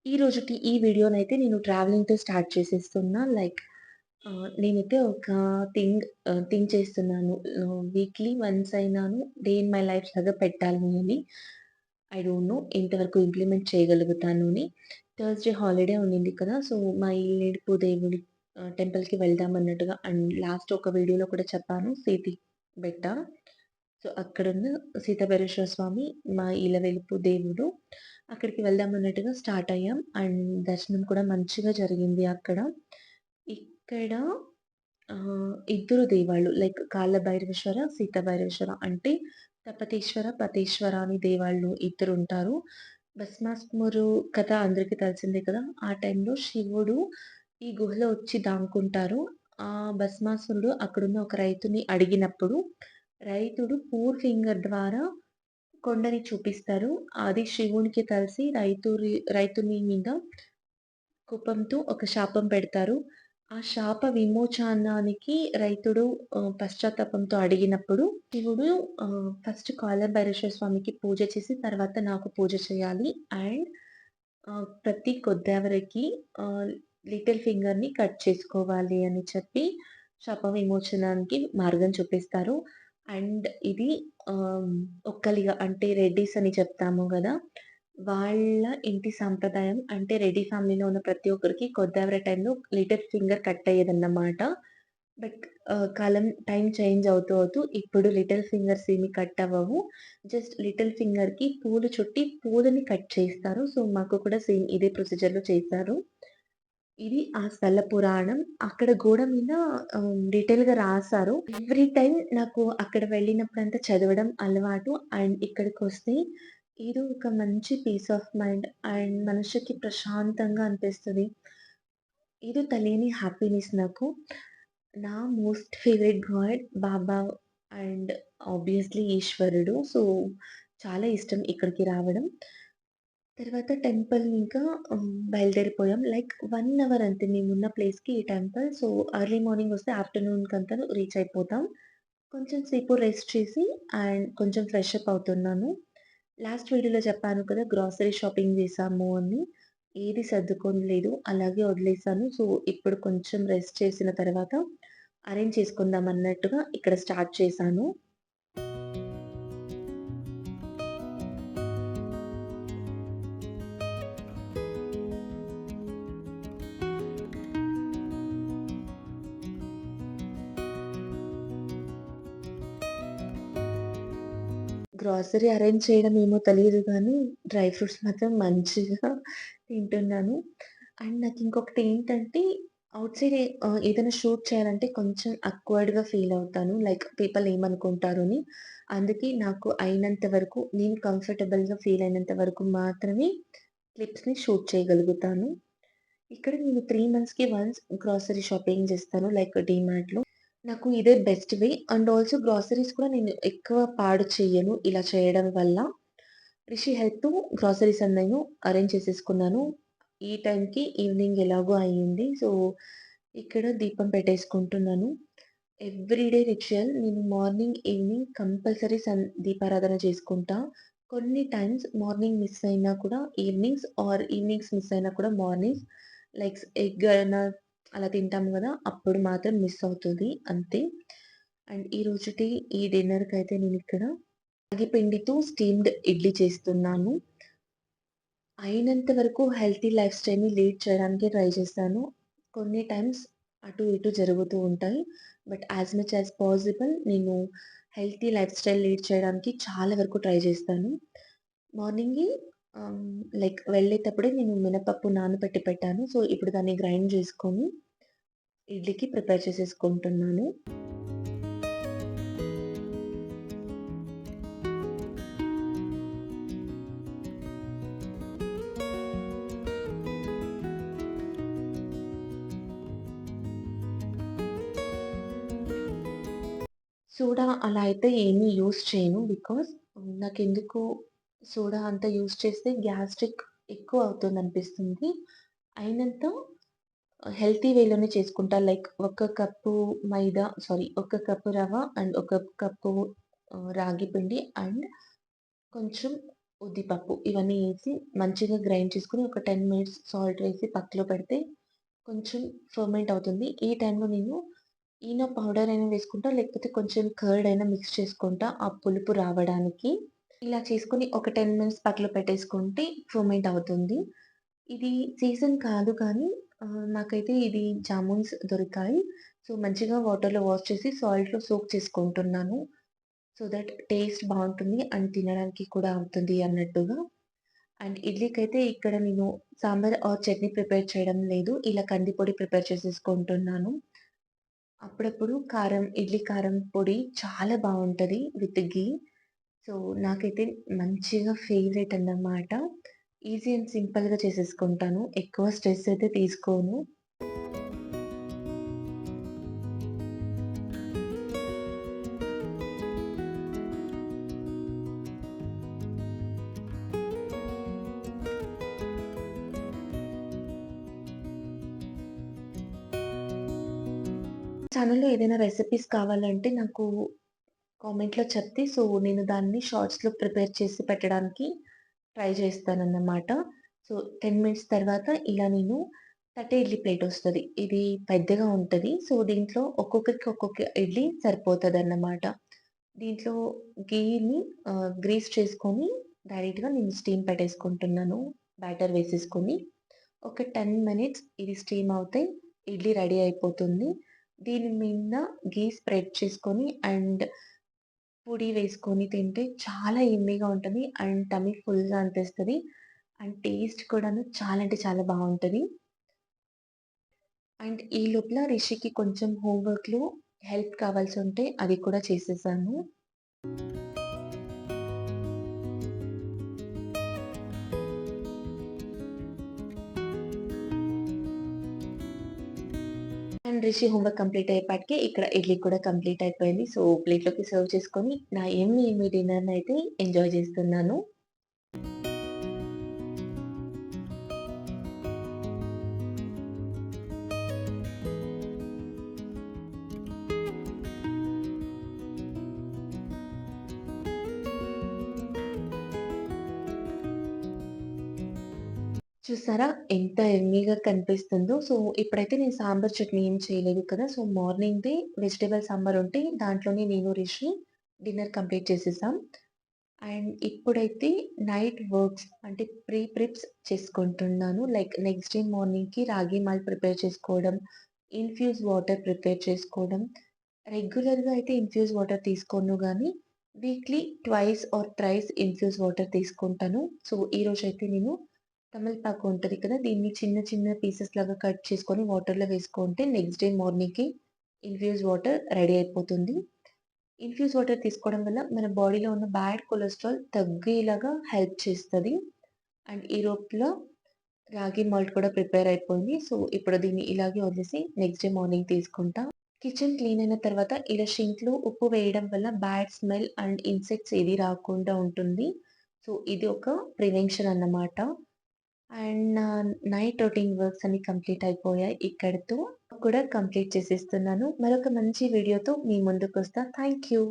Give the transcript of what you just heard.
ఈ రోజుటి ఈ వీడియోనైతే నేను ట్రావెలింగ్‌తో స్టార్ట్ చేసేస్తున్నా. నేనైతే ఒక థింక్ చేస్తున్నాను. వీక్లీ వన్స్ అయినాను డే ఇన్ మై లైఫ్ లాగా పెట్టాలి అని. ఐ డోంట్ నో ఎంతవరకు ఇంప్లిమెంట్ చేయగలుగుతాను అని. థర్స్‌డే హాలిడే ఉండింది కదా! సో, మా ఇల్లేడుపు దేవుడి టెంపుల్‌కి వెళ్దాం అన్నట్టుగా అండ్ లాస్ట్ ఒక వీడియోలో కూడా చెప్పాను సీతి బెట్ట. సో, అక్కడున్న సీతాభైరేశ్వర స్వామి మా ఇలవెలుపు దేవుడు. అక్కడికి వెళ్దాం అన్నట్టుగా స్టార్ట్ అయ్యాం. అండ్ దర్శనం కూడా మంచిగా జరిగింది అక్కడ. ఇక్కడ ఇద్దరు దేవాళ్ళు లైక్ కాళ్ళ భైరవేశ్వర, సీత భైరవేశ్వర అంటే తపతేశ్వర, పతేశ్వర అని దేవాళ్ళు ఇద్దరుంటారు. భస్మాసురుడు కథ అందరికీ తెలిసిందే కదా! ఆ టైంలో శివుడు ఈ గుహలో వచ్చి దాక్కుంటారు. ఆ భస్మాసురుడు అక్కడున్న ఒక రైతుని అడిగినప్పుడు, రైతుడు ఫోర్ ఫింగర్ ద్వారా కొండని చూపిస్తారు. అది శివునికి తెలిసి రైతుని మీద కోపంతో ఒక శాపం పెడతారు. ఆ శాప విమోచనానికి రైతుడు పశ్చాత్తాపంతో అడిగినప్పుడు శివుడు ఫస్ట్ కాలభైరేశ్వర స్వామికి పూజ చేసి తర్వాత నాకు పూజ చేయాలి. అండ్ ప్రతి గోదావరికి లిటిల్ ఫింగర్‌ని కట్ చేసుకోవాలి అని చెప్పి శాప విమోచనానికి మార్గం చూపిస్తారు. అండ్ ఇది ఆహ్, ఒక్కలిగా అంటే రెడ్డీస్ అని చెప్తాము గదా! వాళ్ళ ఇంటి సాంప్రదాయం అంటే రెడ్డి ఫ్యామిలీలో ఉన్న ప్రతి ఒక్కరికి గోదావరి టైంలో లిటిల్ ఫింగర్ కట్ అయ్యేదన్నమాట. బట్ టైమ్ చేంజ్ అవుతూ ఇప్పుడు లిటిల్ ఫింగర్స్ ఏమి కట్ అవ్వవు. జస్ట్ లిటిల్ ఫింగర్‌కి పూలు చుట్టి పూలని కట్ చేస్తారు. సో, మాకు కూడా సేమ్ ఇదే ప్రొసీజర్‌లో చేశారు. ఇది ఆ స్థల పురాణం. అక్కడ గోడ మీద డీటెయిల్‌గా రాసారు. ఎవ్రీ టైమ్ నాకు అక్కడ వెళ్ళినప్పుడంతా చదవడం అలవాటు. అండ్ ఇక్కడికొస్తే ఏదో ఒక మంచి పీస్ ఆఫ్ మైండ్ అండ్ మనసుకి ప్రశాంతంగా అనిపిస్తది. ఏదో తెలియని హ్యాపీనెస్ నాకు. నా most favourite God Baba and obviously ఈశ్వరుడు. సో, చాలా ఇష్టం ఇక్కడికి రావడం. తర్వాత టెంపుల్ ఇంకా బయలుదేరిపోయాం. లైక్ 1 అవర్ అంతే మేమున్న ప్లేస్‌కి ఈ టెంపుల్. సో, ఎర్లీ మార్నింగ్ వస్తే ఆఫ్టర్‌నూన్‌కంతా రీచ్ అయిపోతాం. కొంచెం సేపు రెస్ట్ చేసి అండ్ కొంచెం ఫ్రెష్ అప్ అవుతున్నాను. లాస్ట్ వీడియోలో చెప్పాను కదా! గ్రోసరీ షాపింగ్ చేశాము అని. ఏది సర్దుకోలేదు. అలాగే వదిలేసాను. సో, ఇప్పుడు కొంచెం రెస్ట్ చేసిన తర్వాత అరేంజ్ చేసుకుందాం అన్నట్టుగా ఇక్కడ స్టార్ట్ చేశాను. గ్రోసరీ అరేంజ్ చేయడం ఏమో తెలీదు గానీ, డ్రై ఫ్రూట్స్ మాత్రం మంచిగా తింటున్నాను. అండ్ నాకింకొకటి ఏంటంటే, ఔట్ సైడ్ ఏదైనా షూట్ చేయాలంటే కొంచెం ఆక్వర్డ్‌గా ఫీల్ అవుతాను. లైక్ పీపుల్ ఏమనుకుంటారు అని. అందుకే నాకు అయినంత వరకు నేను కంఫర్టబుల్‌గా ఫీల్ అయినంత వరకు మాత్రమే క్లిప్స్‌ని షూట్ చేయగలుగుతాను. ఇక్కడ నేను 3 మంత్స్‌కి వన్స్ గ్రోసరీ షాపింగ్ చేస్తాను. లైక్ డీమార్ట్‌లో. నాకు ఇదే best way. And also groceries కూడా నేను ఎక్కువ పాడు చెయ్యను ఇలా చేయడం వల్ల. రిషి హెల్ప్‌తో గ్రోసరీస్ అన్నయ్యను అరేంజ్ చేసేసుకున్నాను. ఈ టైంకి ఈవినింగ్ ఎలాగో అయింది. సో, ఇక్కడ దీపం పెట్టేసుకుంటున్నాను. ఎవ్రీడే రిచువల్ నేను మార్నింగ్, ఈవినింగ్ కంపల్సరీ దీపారాధన చేసుకుంటా. కొన్ని టైమ్స్ మార్నింగ్ మిస్ అయినా కూడా ఈవినింగ్స్ మిస్ అయినా కూడా మార్నింగ్స్ ఎగ్ అయినా అలా తింటాము గదా! అప్పుడు మాత్రం మిస్ అవుతది అంతే. అండ్ ఈ రోజుటి ఈ డిన్నర్‌కైతే నేనిక్కడ రాగి పిండితో స్టీమ్డ్ ఇడ్లీ చేస్తున్నాను. అయినంత వరకు హెల్తీ లైఫ్ స్టైల్‌ని లీడ్ చేయడానికే ట్రై చేశాను. కొన్ని టైమ్స్ అటు ఇటు జరుగుతూ ఉంటాయి. But as much as possible నేను హెల్తీ లైఫ్ స్టైల్ లీడ్ చేయడానికి చాలా వరకు ట్రై చేస్తాను. మార్నింగే ఆహ్, వెళ్ళేటప్పుడే నేను మినపప్పు నానబెట్టి పెట్టాను. సో, ఇప్పుడు దాన్ని గ్రైండ్ చేసుకొని ఇడ్లీకి ప్రిపేర్ చేసేసుకుంటున్నాను. సోడా అలా అయితే ఏమీ యూజ్ చేయను. బికాజ్ నాకెందుకో సోడా అంతా యూజ్ చేస్తే గ్యాస్ట్రిక్ ఎక్కువ అవుతుందనిపిస్తుంది. అయినంత హెల్తీ వేలోనే చేసుకుంటా. లైక్ ఒక కప్పు రవ అండ్ ఒక కప్పు రాగి పిండి అండ్ కొంచెం ఉద్దిపప్పు ఇవన్నీ ఏసి మంచిగా గ్రైండ్ చేసుకొని ఒక 10 మినిట్స్ సాల్ట్ వేసి పక్కలో పెడితే కొంచెం ఫెర్మెంట్ అవుతుంది. ఈ టైంలో నేను ఈనో పౌడర్ అయినా వేసుకుంటా, లేకపోతే కొంచెం కర్డ్ అయినా మిక్స్ చేసుకుంటా ఆ పులుపు రావడానికి. ఇలా చేసుకొని ఒక 10 మినిట్స్ పక్కలో పెట్టేసుకుంటే ఫెర్మెంట్ అవుతుంది. ఇది సీజన్ కాదు కానీ నాకైతే ఇది జామున్స్ దొరికాయి. సో, మంచిగా వాటర్‌లో వాష్ చేసి సాల్ట్‌లో సోక్ చేసుకుంటున్నాను. సో దట్ టేస్ట్ బావుంటుంది అండ్ తినడానికి కూడా అవుతుంది అన్నట్టుగా. అండ్ ఇడ్లీకైతే ఇక్కడ నేను సాంబార్ ఆర్ చట్నీ ప్రిపేర్ చేయడం లేదు. ఇలా కంది పొడి ప్రిపేర్ చేసేసుకుంటున్నాను. అప్పుడప్పుడు కారం, ఇడ్లీ కారం పొడి చాలా బావుంటది విత్ ఘీ. సో, నాకైతే మంచిగా ఫేవరెట్ అన్నమాట. ఈజీ అండ్ సింపుల్‌గా చేసేసుకుంటాను. ఎక్కువ స్ట్రెస్ అయితే తీసుకోను. ఛానెల్‌లో ఏదైనా రెసిపీస్ కావాలంటే నాకు కామెంట్‌లో చెప్తే సో, నేను దాన్ని షార్ట్స్‌లో ప్రిపేర్ చేసి పెట్టడానికి ట్రై చేస్తానన్నమాట. సో, 10 మినిట్స్ తర్వాత ఇలా నేను తట్టే ఇడ్లీ ప్లేటొస్తది. ఇది పెద్దగా ఉంటది. సో, దీంట్లో ఒక్కొక్కరికి ఒక్కొక్క ఇడ్లీ సరిపోతదన్నమాట. దీంట్లో ఘీని గ్రీస్ చేసుకొని డైరెక్ట్‌గా నేను స్టీమ్ పెట్టేసుకుంటున్నాను. బ్యాటర్ వేసేసుకొని. ఒక 10 మినిట్స్ ఇది స్టీమ్ అవుతే ఇడ్లీ రెడీ అయిపోతుంది. దీని మీద ఘీ స్ప్రెడ్ చేసుకొని అండ్ పొడి వేసుకొని తింటే చాలా యమ్మీగా ఉంటది. అండ్ టమ్మీ ఫుల్‌గా అనిపిస్తది. అండ్ టేస్ట్ కూడాను చాలా అంటే చాలా బావుంటది. అండ్ ఈ లోపల రిషికి కొంచెం హోమ్ వర్క్‌లో హెల్ప్ కావాల్సుంటే అది కూడా చేసేసాను. And Rishi homework complete అయ్యేపాటికి ఇక్కడ ఇడ్లీ కూడా కంప్లీట్ అయిపోయింది. సో, ప్లేట్‌లోకి సర్వ్ చేసుకొని నా యమ్మీ యమ్మీ డిన్నర్‌నయితే ఎంజాయ్ చేస్తున్నాను. చూసారా? ఎంత యమ్మీగా కనిపిస్తుందో. సో, ఇప్పుడైతే నేను సాంబార్ చట్నీ ఏం చేయలేదు కదా! సో, మార్నింగ్‌దే వెజిటబుల్ సాంబార్ ఉంటే దాంట్లోనే నేను, రిషి డిన్నర్ కంప్లీట్ చేసేసాం. అండ్ ఇప్పుడైతే నైట్ వర్క్స్ అంటే ప్రిప్స్ చేసుకుంటున్నాను. లైక్ నెక్స్ట్ డే మార్నింగ్‌కి రాగి మాల్ట్ ప్రిపేర్ చేసుకోవడం, ఇన్‌ఫ్యూజ్ వాటర్ ప్రిపేర్ చేసుకోవడం. రెగ్యులర్‌గా అయితే ఇన్‌ఫ్యూజ్ వాటర్ తీసుకోను గానీ, weekly twice or thrice infuse water తీసుకుంటాను. సో, ఈరోజైతే నేను తమలపాకు ఉంటది కదా! దీన్ని చిన్న చిన్న పీసెస్ లాగా కట్ చేసుకొని వాటర్‌లో వేసుకుంటే నెక్స్ట్ డే మార్నింగ్‌కి ఇన్‌ఫ్యూజ్ వాటర్ రెడీ అయిపోతుంది. ఇన్‌ఫ్యూజ్ వాటర్ తీసుకోవడం వల్ల మన బాడీలో ఉన్న బ్యాడ్ కొలెస్ట్రాల్ తగ్గేలాగా హెల్ప్ చేస్తది. అండ్ ఈ లోపల రాగి మాల్ట్ కూడా ప్రిపేర్ అయిపోయింది. సో, ఇప్పుడు దీన్ని ఇలాగే వదిలేసి నెక్స్ట్ డే మార్నింగ్ తీసుకుంటా. కిచెన్ క్లీన్ అయిన తర్వాత ఇలా షింక్‌లో ఉప్పు వేయడం వల్ల బ్యాడ్ స్మెల్ అండ్ ఇన్సెక్ట్స్ ఏది రాకుండా ఉంటుంది. సో, ఇది ఒక ప్రివెన్షన్ అన్నమాట. అండ్ నా నైట్ రొటీన్ వర్క్స్ అన్నీ కంప్లీట్ అయిపోయాయి. ఇక్కడితో కూడా కంప్లీట్ చేసేస్తున్నాను. మరొక మంచి వీడియోతో మీ ముందుకొస్తా. Thank you.